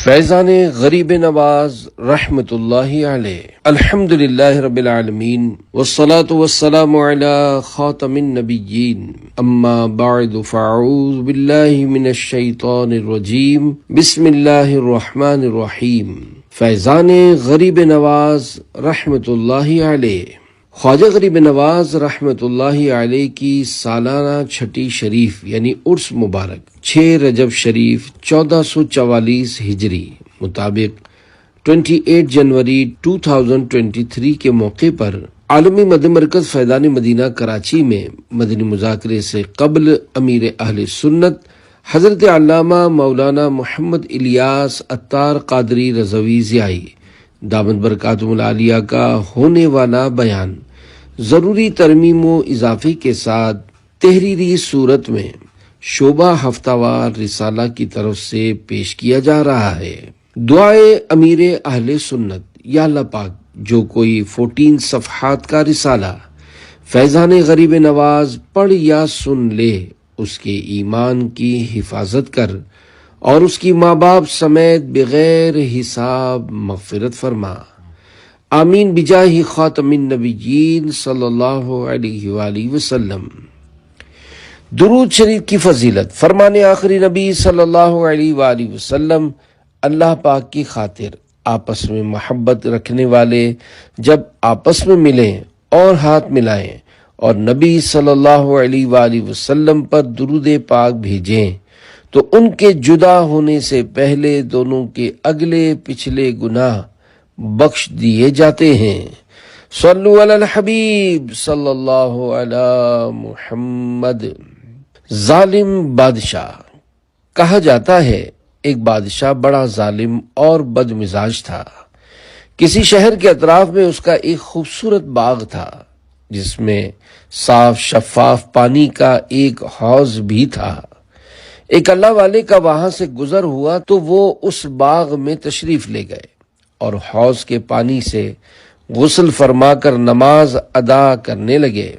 فیضان غریب نواز رحمت اللہ علیہ۔ الحمدللہ رب العالمین والصلاة والسلام علی خاتم النبیین، اما بعد فاعوذ باللہ من الشیطان الرجیم، بسم اللہ الرحمن الرحیم۔ فیضان غریب نواز رحمت اللہ علیہ۔ خواجہ غریب نواز رحمت اللہ علیہ کی سالانہ چھٹی شریف یعنی عرس مبارک 6 رجب شریف 1444 ہجری مطابق 28 جنوری 2023 کے موقع پر عالمی مد مرکز فیضان مدینہ کراچی میں مدنی مذاکرے سے قبل امیر اہل سنت حضرت علامہ مولانا محمد الیاس عطار قادری رضوی ضیائی دامت برکاتہم العالیہ کا ہونے والا بیان ضروری ترمیم و اضافے کے ساتھ تحریری صورت میں شعبہ ہفتہ وار رسالہ کی طرف سے پیش کیا جا رہا ہے۔ دعائے امیر اہل سنت، یا اللہ پاک جو کوئی 14 صفحات کا رسالہ فیضان غریب نواز پڑھ یا سن لے اس کے ایمان کی حفاظت کر اور اس کی ماں باپ سمیت بغیر حساب مغفرت فرما، آمین بجاہ خاتم النبیین صلی اللہ علیہ وآلہ وسلم۔ درود شریف کی فضیلت۔ فرمان آخری نبی صلی اللہ علیہ وآلہ وسلم، اللہ پاک کی خاطر آپس میں محبت رکھنے والے جب آپس میں ملیں اور ہاتھ ملائیں اور نبی صلی اللہ علیہ وآلہ وسلم پر درود پاک بھیجیں تو ان کے جدا ہونے سے پہلے دونوں کے اگلے پچھلے گناہ بخش دیے جاتے ہیں۔ صلو علی الحبیب صلی اللہ علی محمد۔ ظالم بادشاہ۔ کہا جاتا ہے ایک بادشاہ بڑا ظالم اور بد مزاج تھا۔ کسی شہر کے اطراف میں اس کا ایک خوبصورت باغ تھا جس میں صاف شفاف پانی کا ایک حوض بھی تھا۔ ایک اللہ والے کا وہاں سے گزر ہوا تو وہ اس باغ میں تشریف لے گئے اور حوض کے پانی سے غسل فرما کر نماز ادا کرنے لگے۔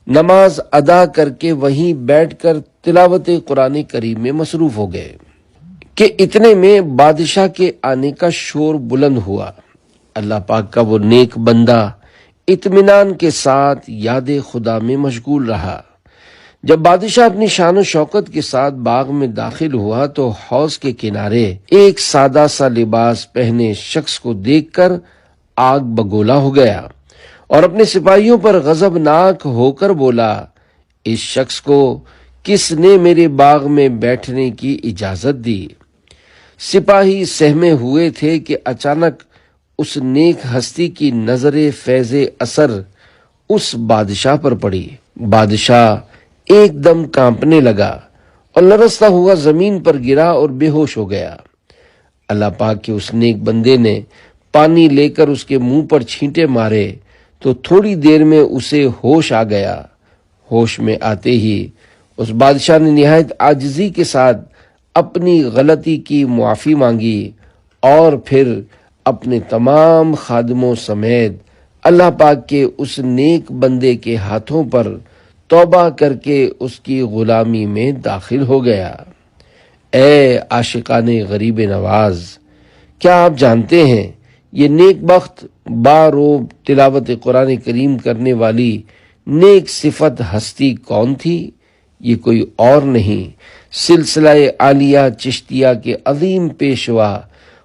نماز ادا کر کے وہیں بیٹھ کر تلاوت قرآن کریم میں مصروف ہو گئے کہ اتنے میں بادشاہ کے آنے کا شور بلند ہوا۔ اللہ پاک کا وہ نیک بندہ اطمینان کے ساتھ یاد خدا میں مشغول رہا۔ جب بادشاہ اپنی شان و شوکت کے ساتھ باغ میں داخل ہوا تو حوض کے کنارے ایک سادہ سا لباس پہنے شخص کو دیکھ کر آگ بگولا ہو گیا اور اپنے سپاہیوں پر غضبناک ہو کر بولا، اس شخص کو کس نے میرے باغ میں بیٹھنے کی اجازت دی؟ سپاہی سہمے ہوئے تھے کہ اچانک اس نیک ہستی کی نظر فیض اثر اس بادشاہ پر پڑی۔ بادشاہ ایک دم کانپنے لگا اور لرزتا ہوا زمین پر گرا اور بے ہوش ہو گیا۔ اللہ پاک کے اس نیک بندے نے پانی لے کر اس کے منہ پر چھینٹے مارے تو تھوڑی دیر میں اسے ہوش آ گیا۔ ہوش میں آتے ہی اس بادشاہ نے نہایت عاجزی کے ساتھ اپنی غلطی کی معافی مانگی اور پھر اپنے تمام خادموں سمیت اللہ پاک کے اس نیک بندے کے ہاتھوں پر توبہ کر کے اس کی غلامی میں داخل ہو گیا۔ اے عاشقان غریب نواز، کیا آپ جانتے ہیں یہ نیک بخت باروب تلاوت قرآن کریم کرنے والی نیک صفت ہستی کون تھی؟ یہ کوئی اور نہیں، سلسلہ عالیہ چشتیہ کے عظیم پیشوا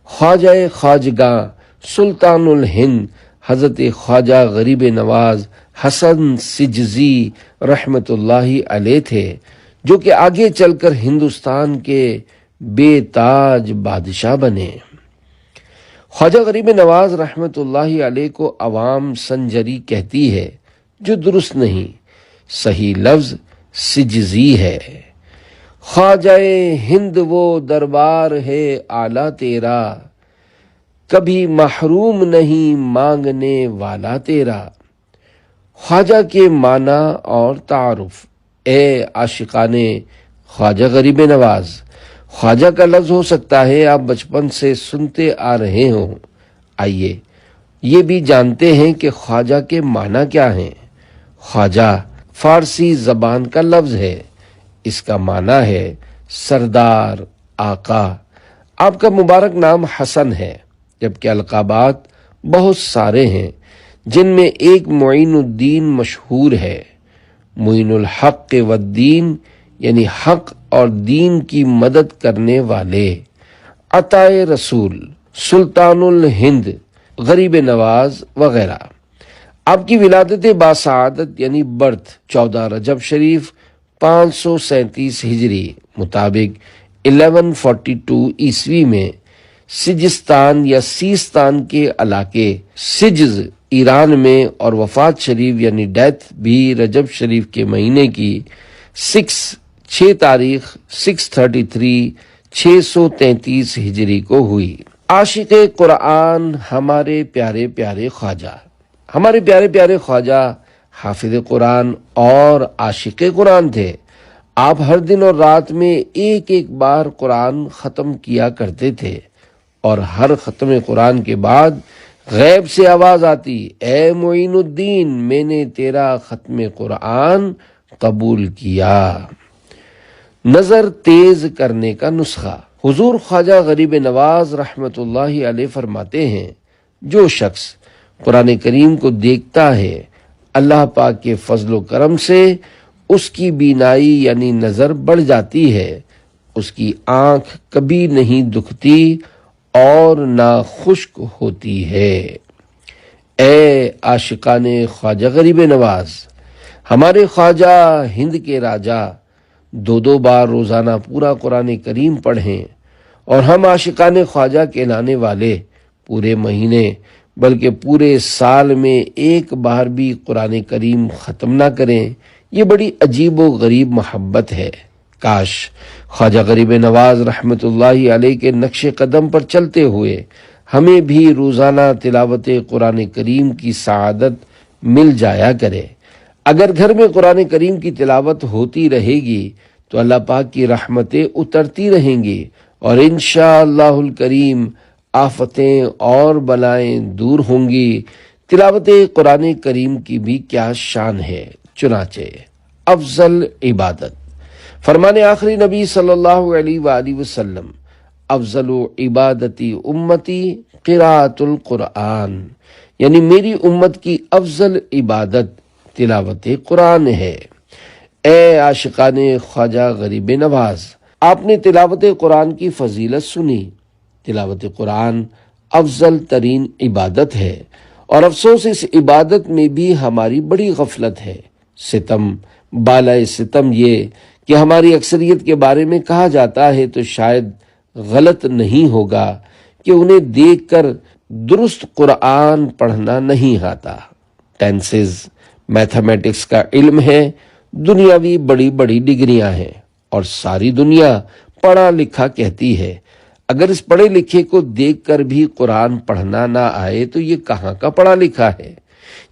خواجہ خواجگاں سلطان الہند حضرت خواجہ غریب نواز حسن سجزی رحمت اللہ علیہ تھے، جو کہ آگے چل کر ہندوستان کے بے تاج بادشاہ بنے۔ خواجہ غریب نواز رحمت اللہ علیہ کو عوام سنجری کہتی ہے، جو درست نہیں، صحیح لفظ سجزی ہے۔ خواجہ ہند وہ دربار ہے اعلیٰ تیرا، کبھی محروم نہیں مانگنے والا تیرا۔ خواجہ کے معنی اور تعارف۔ اے عاشقان خواجہ غریب نواز، خواجہ کا لفظ ہو سکتا ہے آپ بچپن سے سنتے آ رہے ہوں، آئیے یہ بھی جانتے ہیں کہ خواجہ کے معنی کیا ہیں۔ خواجہ فارسی زبان کا لفظ ہے، اس کا معنی ہے سردار، آقا۔ آپ کا مبارک نام حسن ہے، جبکہ القابات بہت سارے ہیں، جن میں ایک معین الدین مشہور ہے۔ معین الحق والدین یعنی حق اور دین کی مدد کرنے والے۔ عطائے رسول، سلطان الہند، غریب نواز وغیرہ۔ آپ کی ولادت باسعادت یعنی برتھ 14 رجب شریف 537 ہجری مطابق 1142 عیسوی میں سجستان یا سیستان کے علاقے سجز ایران میں، اور وفات شریف یعنی ڈیتھ بھی رجب شریف کے مہینے کی 6 تاریخ 633 ہجری کو ہوئی۔ عاشق قرآن ہمارے پیارے پیارے خواجہ، ہمارے پیارے پیارے خواجہ حافظ قرآن اور عاشق قرآن تھے۔ آپ ہر دن اور رات میں ایک بار قرآن ختم کیا کرتے تھے، اور ہر ختم قرآن کے بعد غیب سے آواز آتی، اے معین الدین، میں نے تیرا ختم قرآن قبول کیا۔ نظر تیز کرنے کا نسخہ۔ حضور خواجہ غریب نواز رحمت اللہ علیہ فرماتے ہیں، جو شخص قرآن کریم کو دیکھتا ہے، اللہ پاک کے فضل و کرم سے اس کی بینائی یعنی نظر بڑھ جاتی ہے، اس کی آنکھ کبھی نہیں دکھتی اور نہ خشک ہوتی ہے۔ اے عاشقان خواجہ غریب نواز، ہمارے خواجہ ہند کے راجہ 2 بار روزانہ پورا قرآن کریم پڑھیں، اور ہم عاشقان خواجہ کہلانے والے پورے مہینے بلکہ پورے سال میں 1 بار بھی قرآن کریم ختم نہ کریں، یہ بڑی عجیب و غریب محبت ہے۔ کاش خواجہ غریب نواز رحمت اللہ علیہ کے نقش قدم پر چلتے ہوئے ہمیں بھی روزانہ تلاوت قرآن کریم کی سعادت مل جایا کرے۔ اگر گھر میں قرآن کریم کی تلاوت ہوتی رہے گی تو اللہ پاک کی رحمتیں اترتی رہیں گی، اور انشاءاللہ الکریم آفتیں اور بلائیں دور ہوں گی۔ تلاوت قرآن کریم کی بھی کیا شان ہے۔ چنانچہ افضل عبادت، فرمان آخری نبی صلی اللہ علیہ وآلہ وسلم، افضل عبادتی امتی قراءۃ القرآن، یعنی میری امت کی افضل عبادت تلاوت قرآن ہے۔ اے عاشقان خواجہ غریب نواز، آپ نے تلاوت قرآن کی فضیلت سنی۔ تلاوت قرآن افضل ترین عبادت ہے، اور افسوس اس عبادت میں بھی ہماری بڑی غفلت ہے۔ ستم بالائے ستم یہ کہ ہماری اکثریت کے بارے میں کہا جاتا ہے تو شاید غلط نہیں ہوگا کہ انہیں دیکھ کر درست قرآن پڑھنا نہیں آتا۔ ٹینسز، میتھمیٹکس کا علم ہے، دنیاوی بڑی بڑی ڈگریاں ہیں، اور ساری دنیا پڑھا لکھا کہتی ہے۔ اگر اس پڑھے لکھے کو دیکھ کر بھی قرآن پڑھنا نہ آئے تو یہ کہاں کا پڑھا لکھا ہے؟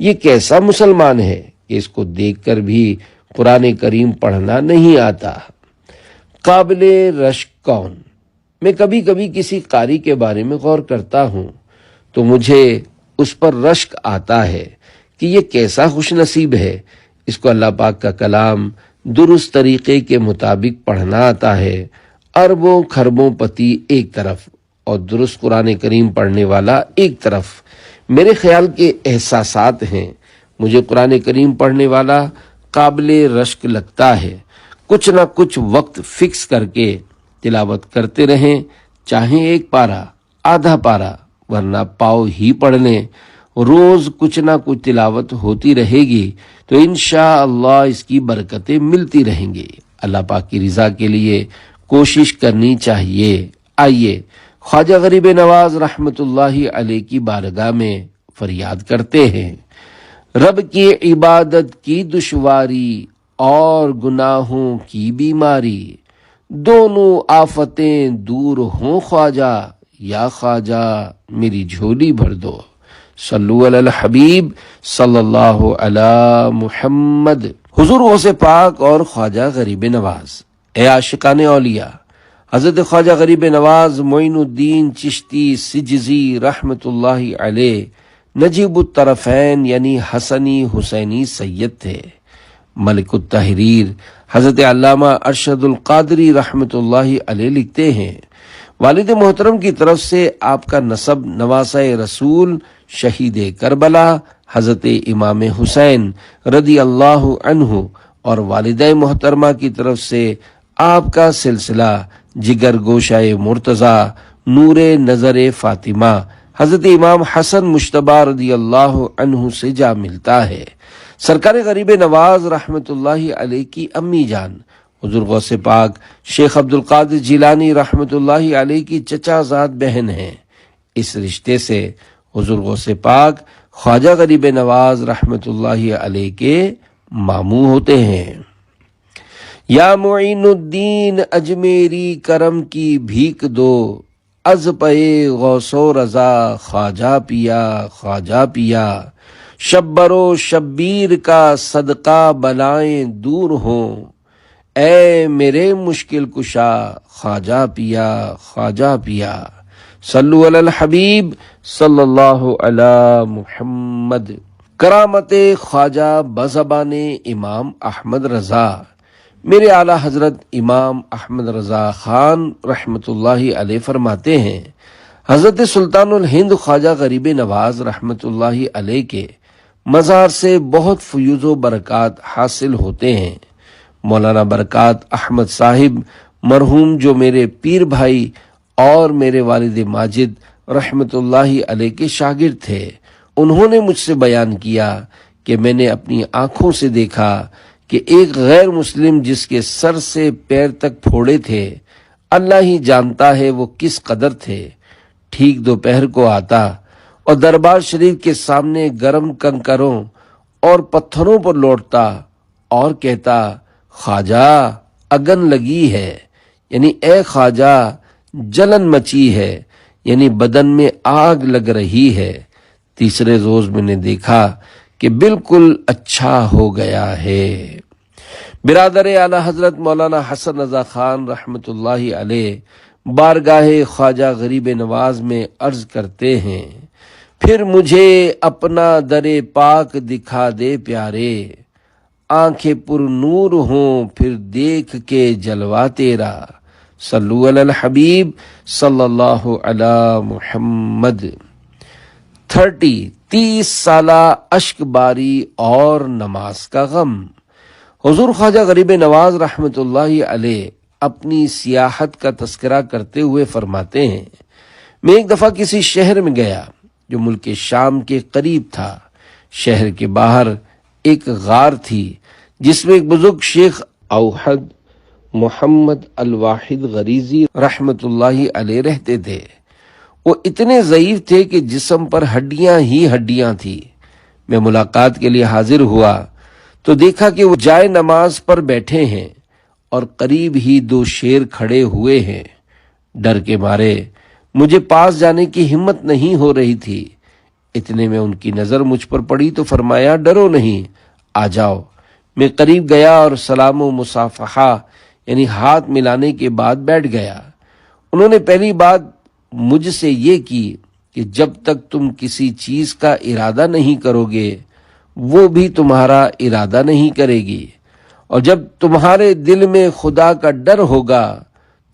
یہ کیسا مسلمان ہے کہ اس کو دیکھ کر بھی قرآن کریم پڑھنا نہیں آتا؟ قابل رشک کون؟ میں کبھی کبھی کسی قاری کے بارے میں غور کرتا ہوں تو مجھے اس پر رشک آتا ہے کہ یہ کیسا خوش نصیب ہے، اس کو اللہ پاک کا کلام درست طریقے کے مطابق پڑھنا آتا ہے۔ اربوں خربوں پتی ایک طرف اور درست قرآن کریم پڑھنے والا ایک طرف۔ میرے خیال کے احساسات ہیں، مجھے قرآن کریم پڑھنے والا قابل رشک لگتا ہے۔ کچھ نہ کچھ وقت فکس کر کے تلاوت کرتے رہیں، چاہے 1 پارہ، آدھا پارہ، ورنہ پاؤ ہی پڑھ لیں۔ روز کچھ نہ کچھ تلاوت ہوتی رہے گی تو انشاءاللہ اس کی برکتیں ملتی رہیں گی۔ اللہ پاک کی رضا کے لیے کوشش کرنی چاہیے۔ آئیے خواجہ غریب نواز رحمت اللہ علیہ کی بارگاہ میں فریاد کرتے ہیں، رب کی عبادت کی دشواری اور گناہوں کی بیماری، دونوں آفتیں دور ہوں خواجہ، یا خواجہ میری جھولی بھر دو۔ صلو علی الحبیب صلی اللہ علی محمد۔ حضور غوث پاک اور خواجہ غریب نواز۔ اے عاشقان اولیاء، حضرت خواجہ غریب نواز معین الدین چشتی سجزی رحمت اللہ علیہ نجیب الطرفین یعنی حسنی حسینی سید تھے۔ ملک التحریر حضرت علامہ ارشد القادری رحمت اللہ علیہ لکھتے ہیں، والد محترم کی طرف سے آپ کا نسب نواسہ رسول شہید کربلا حضرت امام حسین رضی اللہ عنہ اور والدہ محترمہ کی طرف سے آپ کا سلسلہ جگر گوشہ مرتضی نور نظر فاطمہ حضرت امام حسن مجتبی رضی اللہ عنہ سے جا ملتا ہے۔ سرکار غریب نواز رحمت اللہ علیہ کی امی جان حضور غوث پاک شیخ عبدالقادر جیلانی رحمت اللہ علیہ کی چچا زاد بہن ہیں۔ اس رشتے سے حضور غوث پاک خواجہ غریب نواز رحمت اللہ علیہ کے ماموں ہوتے ہیں۔ یا معین الدین اجمیری کرم کی بھیک دو، از پے غوث و رضا خواجہ پیا خواجہ پیا، شبر و شبیر کا صدقہ بلائیں دور ہوں، اے میرے مشکل کشا خواجہ پیا خواجہ پیا۔ صلو علی الحبیب صلی اللہ علی محمد۔ کرامت خواجہ بزبان امام احمد رضا، میرے اعلیٰ حضرت امام احمد رضا خان رحمت اللہ علیہ فرماتے ہیں، حضرت سلطان الہند خواجہ غریب نواز رحمت اللہ علیہ کے مزار سے بہت فیوز و برکات حاصل ہوتے ہیں۔ مولانا برکات احمد صاحب مرحوم جو میرے پیر بھائی اور میرے والد ماجد رحمت اللہ علیہ کے شاگرد تھے، انہوں نے مجھ سے بیان کیا کہ میں نے اپنی آنکھوں سے دیکھا کہ ایک غیر مسلم جس کے سر سے پیر تک پھوڑے تھے، اللہ ہی جانتا ہے وہ کس قدر تھے، ٹھیک دوپہر کو آتا اور دربار شریف کے سامنے گرم کنکروں اور پتھروں پر لوٹتا اور کہتا، خواجہ اگن لگی ہے، یعنی اے خواجہ جلن مچی ہے، یعنی بدن میں آگ لگ رہی ہے۔ تیسرے روز میں نے دیکھا کہ بالکل اچھا ہو گیا ہے۔ برادر اعلیٰ حضرت مولانا حسن رضا خان رحمت اللہ علیہ بارگاہ خواجہ غریب نواز میں عرض کرتے ہیں، پھر مجھے اپنا در پاک دکھا دے پیارے، آنکھیں پر نور ہوں پھر دیکھ کے جلوہ تیرا۔ صلو علی الحبیب صلی اللہ علی محمد۔ 30 سالہ اشک باری اور نماز کا غم۔ حضور خواجہ غریب نواز رحمت اللہ علیہ اپنی سیاحت کا تذکرہ کرتے ہوئے فرماتے ہیں، میں ایک دفعہ کسی شہر میں گیا جو ملک شام کے قریب تھا۔ شہر کے باہر ایک غار تھی جس میں ایک بزرگ شیخ اوحد محمد الواحد غریزی رحمت اللہ علیہ رہتے تھے۔ وہ اتنے ضعیف تھے کہ جسم پر ہڈیاں ہی ہڈیاں تھی۔ میں ملاقات کے لیے حاضر ہوا تو دیکھا کہ وہ جائے نماز پر بیٹھے ہیں اور قریب ہی 2 شیر کھڑے ہوئے ہیں۔ ڈر کے مارے مجھے پاس جانے کی ہمت نہیں ہو رہی تھی۔ اتنے میں ان کی نظر مجھ پر پڑی تو فرمایا، ڈرو نہیں، آ جاؤ۔ میں قریب گیا اور سلام و مصافحہ یعنی ہاتھ ملانے کے بعد بیٹھ گیا۔ انہوں نے پہلی بات مجھ سے یہ کی کہ جب تک تم کسی چیز کا ارادہ نہیں کرو گے وہ بھی تمہارا ارادہ نہیں کرے گی، اور جب تمہارے دل میں خدا کا ڈر ہوگا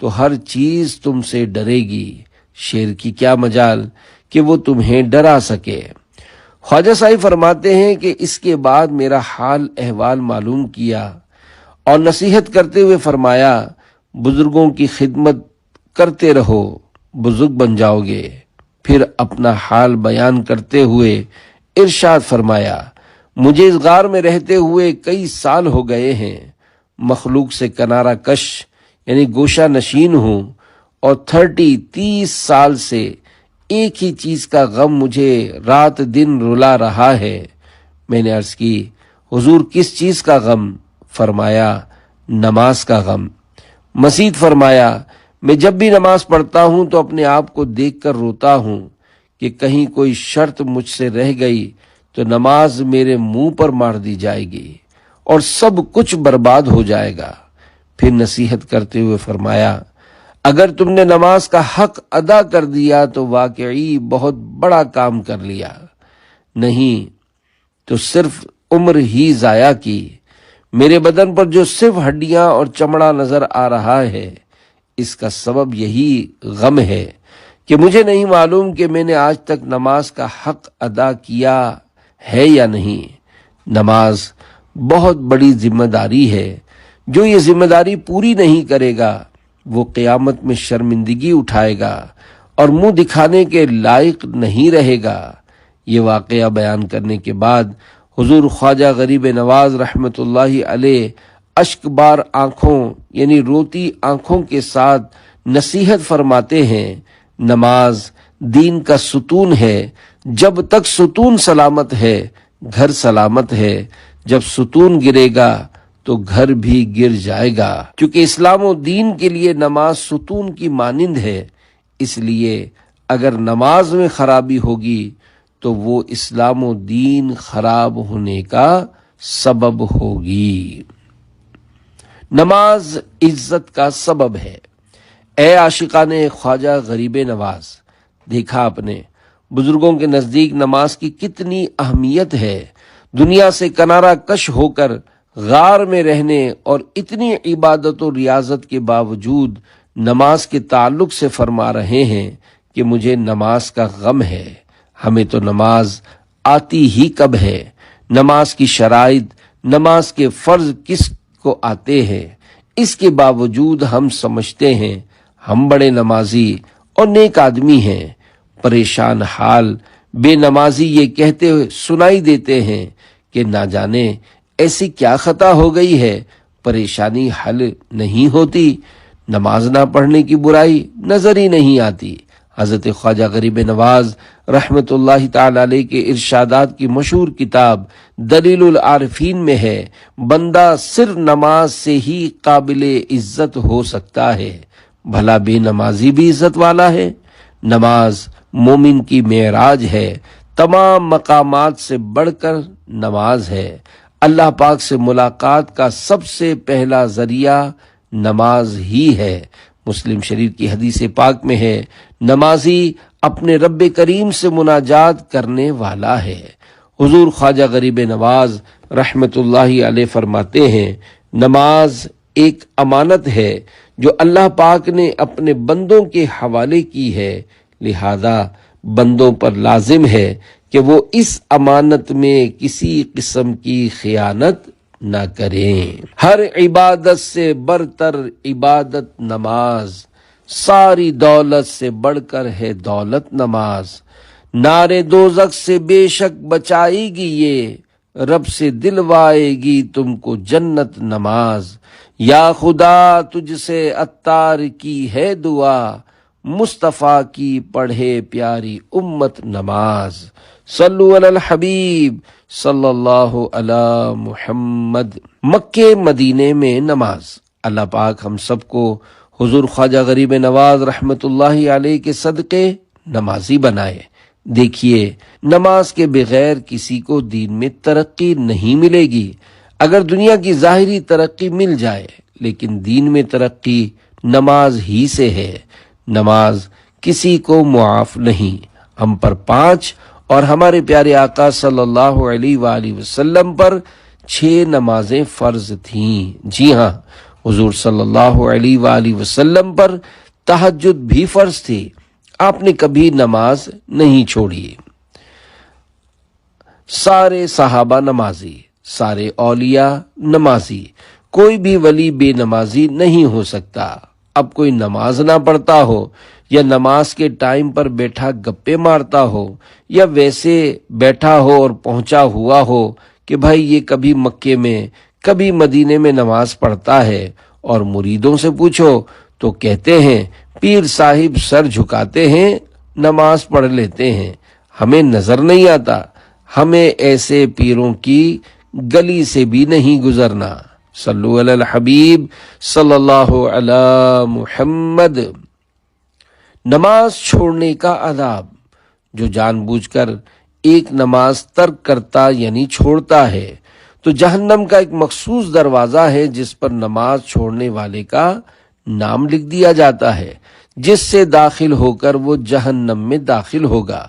تو ہر چیز تم سے ڈرے گی۔ شیر کی کیا مجال کہ وہ تمہیں ڈرا سکے۔ خواجہ صاحب فرماتے ہیں کہ اس کے بعد میرا حال احوال معلوم کیا اور نصیحت کرتے ہوئے فرمایا، بزرگوں کی خدمت کرتے رہو، بزرگ بن جاؤ گے۔ پھر اپنا حال بیان کرتے ہوئے ارشاد فرمایا، مجھے اس غار میں رہتے ہوئے کئی سال ہو گئے ہیں، مخلوق سے کنارہ کش یعنی گوشہ نشین ہوں، اور 30 سال سے ایک ہی چیز کا غم مجھے رات دن رلا رہا ہے۔ میں نے عرض کی، حضور کس چیز کا غم؟ فرمایا، نماز کا غم۔ مزید فرمایا، میں جب بھی نماز پڑھتا ہوں تو اپنے آپ کو دیکھ کر روتا ہوں کہ کہیں کوئی شرط مجھ سے رہ گئی تو نماز میرے منہ پر مار دی جائے گی اور سب کچھ برباد ہو جائے گا۔ پھر نصیحت کرتے ہوئے فرمایا، اگر تم نے نماز کا حق ادا کر دیا تو واقعی بہت بڑا کام کر لیا، نہیں تو صرف عمر ہی ضائع کی۔ میرے بدن پر جو صرف ہڈیاں اور چمڑا نظر آ رہا ہے، اس کا سبب یہی غم ہے کہ مجھے نہیں معلوم کہ میں نے آج تک نماز کا حق ادا کیا ہے یا نہیں۔ نماز بہت بڑی ذمہ داری ہے، جو یہ ذمہ داری پوری نہیں کرے گا وہ قیامت میں شرمندگی اٹھائے گا اور منہ دکھانے کے لائق نہیں رہے گا۔ یہ واقعہ بیان کرنے کے بعد حضور خواجہ غریب نواز رحمت اللہ علیہ اشک بار آنکھوں یعنی روتی آنکھوں کے ساتھ نصیحت فرماتے ہیں، نماز دین کا ستون ہے، جب تک ستون سلامت ہے گھر سلامت ہے، جب ستون گرے گا تو گھر بھی گر جائے گا۔ کیونکہ اسلام و دین کے لیے نماز ستون کی مانند ہے، اس لیے اگر نماز میں خرابی ہوگی تو وہ اسلام و دین خراب ہونے کا سبب ہوگی۔ نماز عزت کا سبب ہے۔ اے عاشقان خواجہ غریب نواز، دیکھا آپ نے بزرگوں کے نزدیک نماز کی کتنی اہمیت ہے۔ دنیا سے کنارہ کش ہو کر غار میں رہنے اور اتنی عبادت و ریاضت کے باوجود نماز کے تعلق سے فرما رہے ہیں کہ مجھے نماز کا غم ہے۔ ہمیں تو نماز آتی ہی کب ہے؟ نماز کی شرائط، نماز کے فرض کس کو آتے ہیں؟ اس کے باوجود ہم سمجھتے ہیں ہم بڑے نمازی اور نیک آدمی ہیں۔ پریشان حال بے نمازی یہ کہتے ہوئے سنائی دیتے ہیں کہ نہ جانے ایسی کیا خطا ہو گئی ہے، پریشانی حل نہیں ہوتی، نماز نہ پڑھنے کی برائی نظر ہی نہیں آتی۔ حضرت خواجہ غریب نواز رحمت اللہ تعالی علیہ کے ارشادات کی مشہور کتاب دلیل العارفین میں ہے، بندہ صرف نماز سے ہی قابل عزت ہو سکتا ہے، بھلا بے نمازی بھی عزت والا ہے؟ نماز مومن کی معراج ہے، تمام مقامات سے بڑھ کر نماز ہے۔ اللہ پاک سے ملاقات کا سب سے پہلا ذریعہ نماز ہی ہے۔ مسلم شریف کی حدیث پاک میں ہے، نمازی اپنے رب کریم سے مناجات کرنے والا ہے۔ حضور خواجہ غریب نواز رحمت اللہ علیہ فرماتے ہیں، نماز ایک امانت ہے جو اللہ پاک نے اپنے بندوں کے حوالے کی ہے، لہذا بندوں پر لازم ہے کہ وہ اس امانت میں کسی قسم کی خیانت نہ کریں۔ ہر عبادت سے برتر عبادت نماز، ساری دولت سے بڑھ کر ہے دولت نماز، نارے دوزخ سے بے شک بچائے گی یہ، رب سے دلوائے گی تم کو جنت نماز۔ یا خدا تجھ سے عطار کی ہے دعا، مصطفیٰ کی پڑھے پیاری امت نماز۔ صلو علی الحبیب صلی اللہ علی محمد۔ مکے مدینے میں نماز۔ اللہ پاک ہم سب کو حضور خواجہ غریب نواز رحمت اللہ علیہ کے صدقے نمازی بنائے۔ دیکھیے، نماز کے بغیر کسی کو دین میں ترقی نہیں ملے گی۔ اگر دنیا کی ظاہری ترقی مل جائے لیکن دین میں ترقی نماز ہی سے ہے۔ نماز کسی کو معاف نہیں۔ ہم پر 5 اور ہمارے پیارے آقا صلی اللہ علیہ وآلہ وسلم پر 6 نمازیں فرض تھیں۔ جی ہاں، حضور صلی اللہ علیہ وآلہ وسلم پر تہجد بھی فرض تھی، آپ نے کبھی نماز نہیں چھوڑی۔ سارے صحابہ نمازی، سارے اولیاء نمازی، کوئی بھی ولی بے نمازی نہیں ہو سکتا۔ اب کوئی نماز نہ پڑھتا ہو یا نماز کے ٹائم پر بیٹھا گپے مارتا ہو یا ویسے بیٹھا ہو اور پہنچا ہوا ہو کہ بھائی یہ کبھی مکے میں کبھی مدینے میں نماز پڑھتا ہے، اور مریدوں سے پوچھو تو کہتے ہیں پیر صاحب سر جھکاتے ہیں نماز پڑھ لیتے ہیں، ہمیں نظر نہیں آتا، ہمیں ایسے پیروں کی گلی سے بھی نہیں گزرنا۔ صلو علی الحبیب صلی اللہ علی محمد۔ نماز چھوڑنے کا عذاب، جو جان بوجھ کر ایک نماز ترک کرتا یعنی چھوڑتا ہے تو جہنم کا ایک مخصوص دروازہ ہے جس پر نماز چھوڑنے والے کا نام لکھ دیا جاتا ہے، جس سے داخل ہو کر وہ جہنم میں داخل ہوگا۔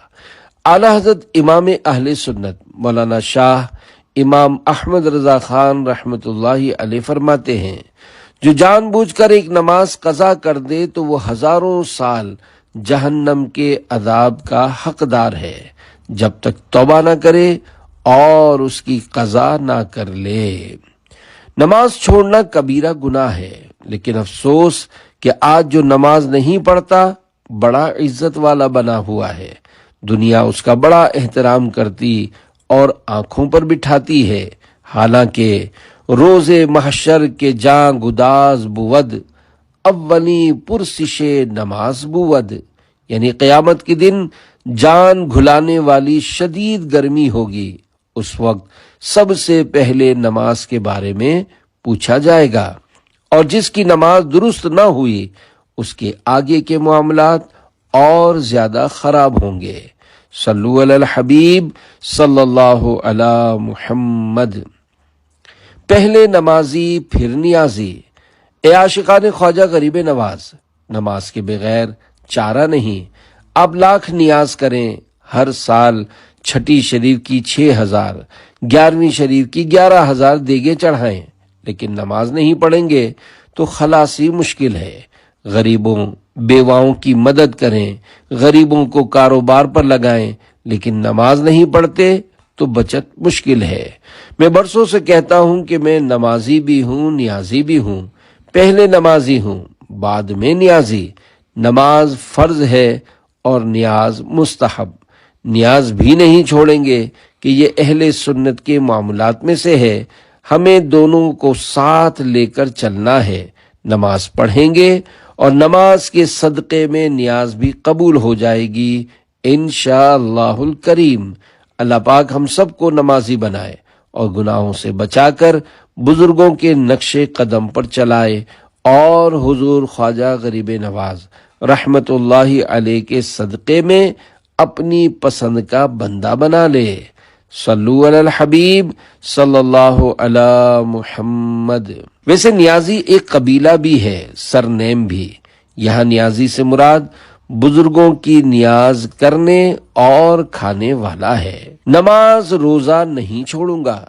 اعلیٰ حضرت امام اہل سنت مولانا شاہ امام احمد رضا خان رحمت اللہ علیہ فرماتے ہیں، جو جان بوجھ کر ایک نماز قضا کر دے تو وہ ہزاروں سال جہنم کے عذاب کا حقدار ہے جب تک توبہ نہ کرے اور اس کی قضا نہ کر لے۔ نماز چھوڑنا کبیرہ گناہ ہے، لیکن افسوس کہ آج جو نماز نہیں پڑھتا بڑا عزت والا بنا ہوا ہے، دنیا اس کا بڑا احترام کرتی اور آنکھوں پر بٹھاتی ہے، حالانکہ روز محشر کے جاں گداز بود اولی پرسش نماز بود، یعنی قیامت کے دن جان گھلانے والی شدید گرمی ہوگی، اس وقت سب سے پہلے نماز کے بارے میں پوچھا جائے گا، اور جس کی نماز درست نہ ہوئی اس کے آگے کے معاملات اور زیادہ خراب ہوں گے۔ صلو علی الحبیب صلی اللہ علی محمد۔ پہلے نمازی پھر نیازی۔ اے عاشقان خواجہ غریب نواز، نماز کے بغیر چارہ نہیں۔ آپ لاکھ نیاز کریں، ہر سال چھٹی شریف کی 6000، 11ویں شریف کی 11000 دیگیں چڑھائیں، لیکن نماز نہیں پڑھیں گے تو خلاصی مشکل ہے۔ غریبوں بیواؤں کی مدد کریں، غریبوں کو کاروبار پر لگائیں، لیکن نماز نہیں پڑھتے تو بچت مشکل ہے۔ میں برسوں سے کہتا ہوں کہ میں نمازی بھی ہوں، نیازی بھی ہوں، پہلے نمازی ہوں، بعد میں نیازی۔ نماز فرض ہے اور نیاز مستحب۔ نیاز بھی نہیں چھوڑیں گے کہ یہ اہل سنت کے معاملات میں سے ہے، ہمیں دونوں کو ساتھ لے کر چلنا ہے۔ نماز پڑھیں گے اور نماز کے صدقے میں نیاز بھی قبول ہو جائے گی انشاءاللہ الکریم۔ اللہ پاک ہم سب کو نمازی بنائے اور گناہوں سے بچا کر بزرگوں کے نقش قدم پر چلائے، اور حضور خواجہ غریب نواز رحمت اللہ علیہ کے صدقے میں اپنی پسند کا بندہ بنا لے۔ صلو علی الحبیب صلی اللہ علی محمد۔ ویسے نیازی ایک قبیلہ بھی ہے، سرنیم بھی۔ یہاں نیازی سے مراد بزرگوں کی نیاز کرنے اور کھانے والا ہے۔ نماز روزہ نہیں چھوڑوں گا۔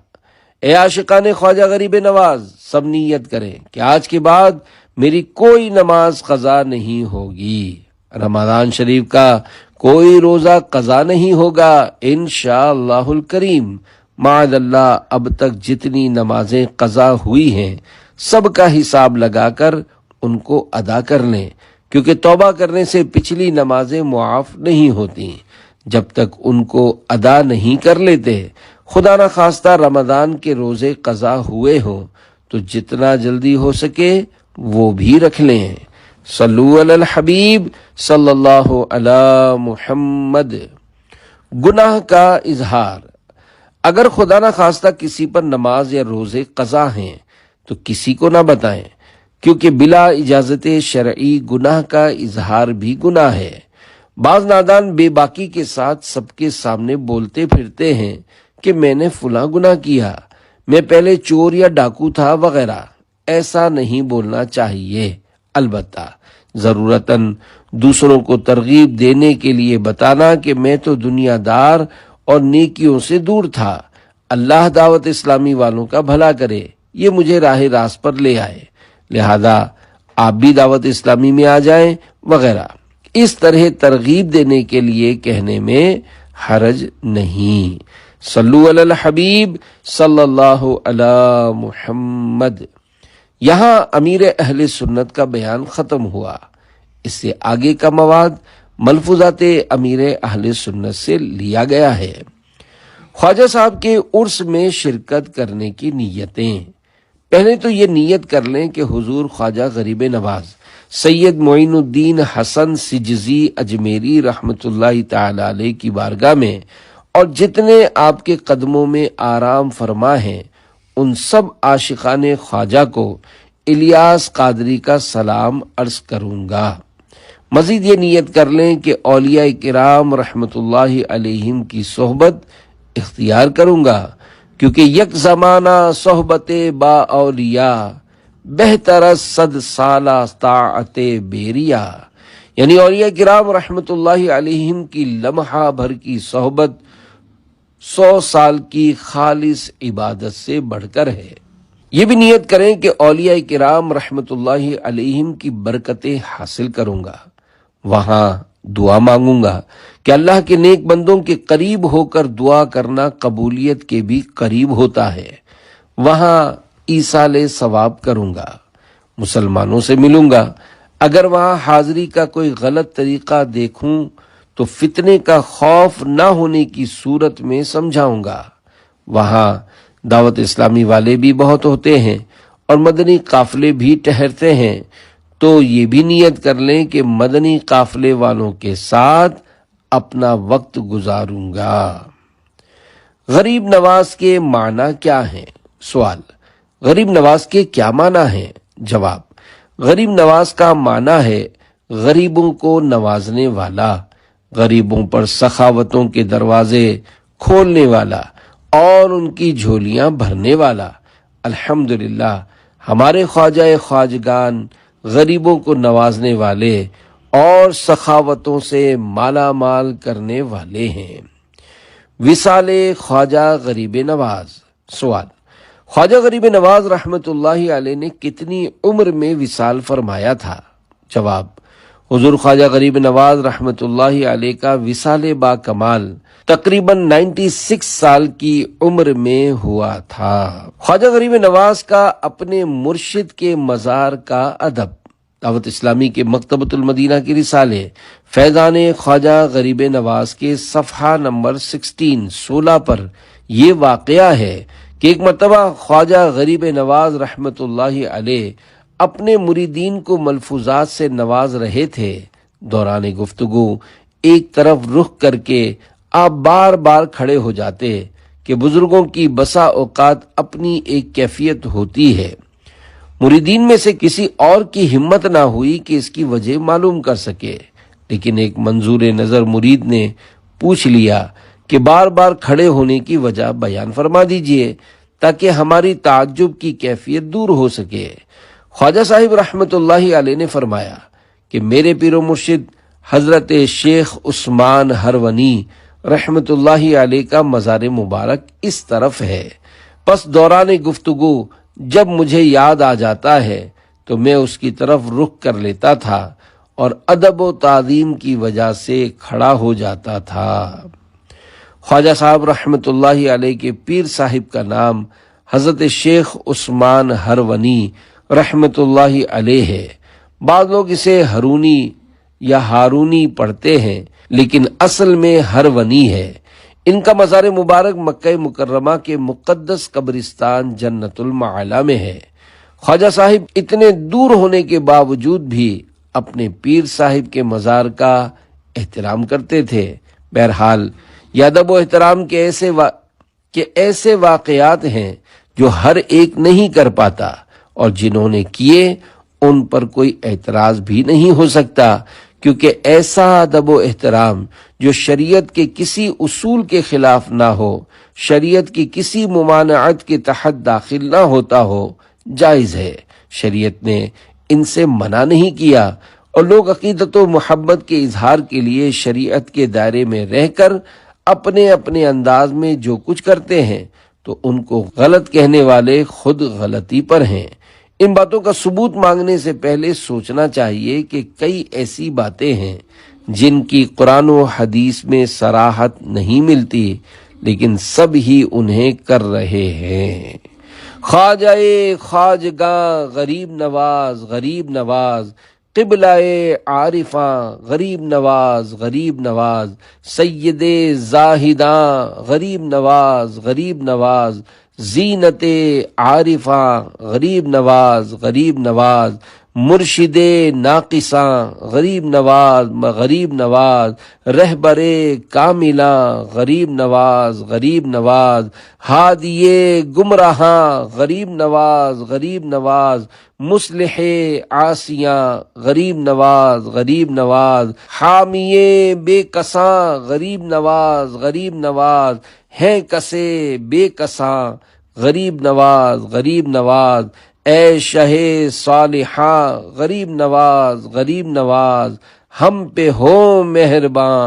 اے عاشقان خواجہ غریب نواز، سب نیت کریں کہ آج کے بعد میری کوئی نماز قضا نہیں ہوگی، رمضان شریف کا کوئی روزہ قضا نہیں ہوگا انشاءاللہ الکریم۔ معاذ اللہ اب تک جتنی نمازیں قضا ہوئی ہیں سب کا حساب لگا کر ان کو ادا کر لیں، کیونکہ توبہ کرنے سے پچھلی نمازیں معاف نہیں ہوتی جب تک ان کو ادا نہیں کر لیتے۔ خدا نہ خواستہ رمضان کے روزے قضا ہوئے ہوں تو جتنا جلدی ہو سکے وہ بھی رکھ لیں۔ صلو علی الحبیب صلی اللہ علی محمد۔ گناہ کا اظہار۔ اگر خدا نہ خواستہ کسی پر نماز یا روزے قضا ہیں تو کسی کو نہ بتائیں، کیونکہ بلا اجازت شرعی گناہ کا اظہار بھی گناہ ہے۔ بعض نادان بے باکی کے ساتھ سب کے سامنے بولتے پھرتے ہیں کہ میں نے فلاں گناہ کیا، میں پہلے چور یا ڈاکو تھا وغیرہ۔ ایسا نہیں بولنا چاہیے۔ البتہ ضرورتاً دوسروں کو ترغیب دینے کے لیے بتانا کہ میں تو دنیا دار اور نیکیوں سے دور تھا، اللہ دعوت اسلامی والوں کا بھلا کرے، یہ مجھے راہ راست پر لے آئے، لہذا آپ بھی دعوت اسلامی میں آ جائیں وغیرہ۔ اس طرح ترغیب دینے کے لیے کہنے میں حرج نہیں۔ صلو علی الحبیب صلی اللہ علی محمد۔ یہاں امیر اہل سنت کا بیان ختم ہوا۔ اس سے آگے کا مواد ملفوظات امیر اہل سنت سے لیا گیا ہے۔ خواجہ صاحب کے عرس میں شرکت کرنے کی نیتیں۔ پہلے تو یہ نیت کر لیں کہ حضور خواجہ غریب نواز سید معین الدین حسن سجزی اجمیری رحمت اللہ تعالی علیہ کی بارگاہ میں اور جتنے آپ کے قدموں میں آرام فرما ہیں ان سب عاشقان خواجہ کو الیاس قادری کا سلام عرض کروں گا۔ مزید یہ نیت کر لیں کہ اولیاء کرام رحمت اللہ علیہم کی صحبت اختیار کروں گا، کیونکہ یک زمانہ صحبت با اولیاء بہتر از 100 سالہ طاعت بیریا، یعنی اولیاء کرام رحمت اللہ علیہم کی لمحہ بھر کی صحبت 100 سال کی خالص عبادت سے بڑھ کر ہے۔ یہ بھی نیت کریں کہ اولیاء کرام رحمت اللہ علیہم کی برکتیں حاصل کروں گا، وہاں دعا مانگوں گا کہ اللہ کے نیک بندوں کے قریب ہو کر دعا کرنا قبولیت کے بھی قریب ہوتا ہے، وہاں ایصال ثواب کروں گا، مسلمانوں سے ملوں گا، اگر وہاں حاضری کا کوئی غلط طریقہ دیکھوں تو فتنے کا خوف نہ ہونے کی صورت میں سمجھاؤں گا، وہاں دعوت اسلامی والے بھی بہت ہوتے ہیں اور مدنی قافلے بھی ٹہرتے ہیں، تو یہ بھی نیت کر لیں کہ مدنی قافلے والوں کے ساتھ اپنا وقت گزاروں گا۔ غریب نواز کے معنی کیا ہیں؟ سوال، غریب نواز کے کیا معنی ہیں؟ جواب، غریب نواز کا معنی ہے غریبوں کو نوازنے والا، غریبوں پر سخاوتوں کے دروازے کھولنے والا اور ان کی جھولیاں بھرنے والا۔ الحمدللہ ہمارے خواجہ خواجگان غریبوں کو نوازنے والے اور سخاوتوں سے مالا مال کرنے والے ہیں۔ وصال خواجہ غریب نواز۔ سوال، خواجہ غریب نواز رحمت اللہ علیہ نے کتنی عمر میں وصال فرمایا تھا؟ جواب، حضور خواجہ غریب نواز رحمت اللہ علیہ کا وصال با کمال تقریباً 96 سال کی عمر میں ہوا تھا۔ خواجہ غریب نواز کا اپنے مرشد کے مزار کا ادب۔ دعوت اسلامی کے مکتبۃ المدینہ کی رسالے فیضان خواجہ غریب نواز کے صفحہ نمبر 16 پر یہ واقعہ ہے کہ ایک مرتبہ خواجہ غریب نواز رحمت اللہ علیہ اپنے مریدین کو ملفوظات سے نواز رہے تھے، دوران گفتگو ایک طرف رخ کر کے آپ بار بار کھڑے ہو جاتے کہ بزرگوں کی بسا اوقات اپنی ایک کیفیت ہوتی ہے، مریدین میں سے کسی اور کی ہمت نہ ہوئی کہ اس کی وجہ معلوم کر سکے، لیکن ایک منظور نظر مرید نے پوچھ لیا کہ بار بار کھڑے ہونے کی وجہ بیان فرما دیجئے تاکہ ہماری تعجب کی کیفیت دور ہو سکے۔ خواجہ صاحب رحمت اللہ علیہ نے فرمایا کہ میرے پیر و مرشد حضرت شیخ عثمان ہرونی رحمت اللہ علیہ کا مزار مبارک اس طرف ہے، پس دوران گفتگو جب مجھے یاد آ جاتا ہے تو میں اس کی طرف رخ کر لیتا تھا اور ادب و تعظیم کی وجہ سے کھڑا ہو جاتا تھا۔ خواجہ صاحب رحمت اللہ علیہ کے پیر صاحب کا نام حضرت شیخ عثمان ہرونی رحمت اللہ علیہ ہے، بعض لوگ اسے ہرونی یا ہارونی پڑھتے ہیں لیکن اصل میں ہرونی ہے۔ ان کا مزار مبارک مکہ مکرمہ کے مقدس قبرستان جنت المعلا میں ہے۔ خواجہ صاحب اتنے دور ہونے کے باوجود بھی اپنے پیر صاحب کے مزار کا احترام کرتے تھے۔ بہرحال یہ ادب و احترام کے ایسے واقعات ہیں جو ہر ایک نہیں کر پاتا، اور جنہوں نے کیے ان پر کوئی اعتراض بھی نہیں ہو سکتا، کیونکہ ایسا ادب و احترام جو شریعت کے کسی اصول کے خلاف نہ ہو، شریعت کی کسی ممانعت کے تحت داخل نہ ہوتا ہو، جائز ہے۔ شریعت نے ان سے منع نہیں کیا، اور لوگ عقیدت و محبت کے اظہار کے لیے شریعت کے دائرے میں رہ کر اپنے اپنے انداز میں جو کچھ کرتے ہیں تو ان کو غلط کہنے والے خود غلطی پر ہیں۔ ان باتوں کا ثبوت مانگنے سے پہلے سوچنا چاہیے کہ کئی ایسی باتیں ہیں جن کی قرآن و حدیث میں صراحت نہیں ملتی، لیکن سب ہی انہیں کر رہے ہیں۔ خواجہ خواجگاں غریب نواز غریب نواز، قبلہ عارفاں غریب نواز غریب نواز، سید زاہداں غریب نواز غریب نواز، زینت عارفاں غریب نواز غریب نواز، مرشد ناقصاں غریب نواز غریب نواز، رہبر کاملاں غریب نواز غریب نواز، ہادی گمراہاں غریب نواز غریب نواز، مصلح عاصیاں غریب نواز غریب نواز، حامی بے کساں غریب نواز غریب نواز، ہیں کسے بے کساں غریب نواز غریب نواز، اے شہ صالحاں غریب نواز غریب نواز، ہم پہ ہو مہرباں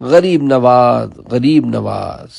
غریب نواز غریب نواز۔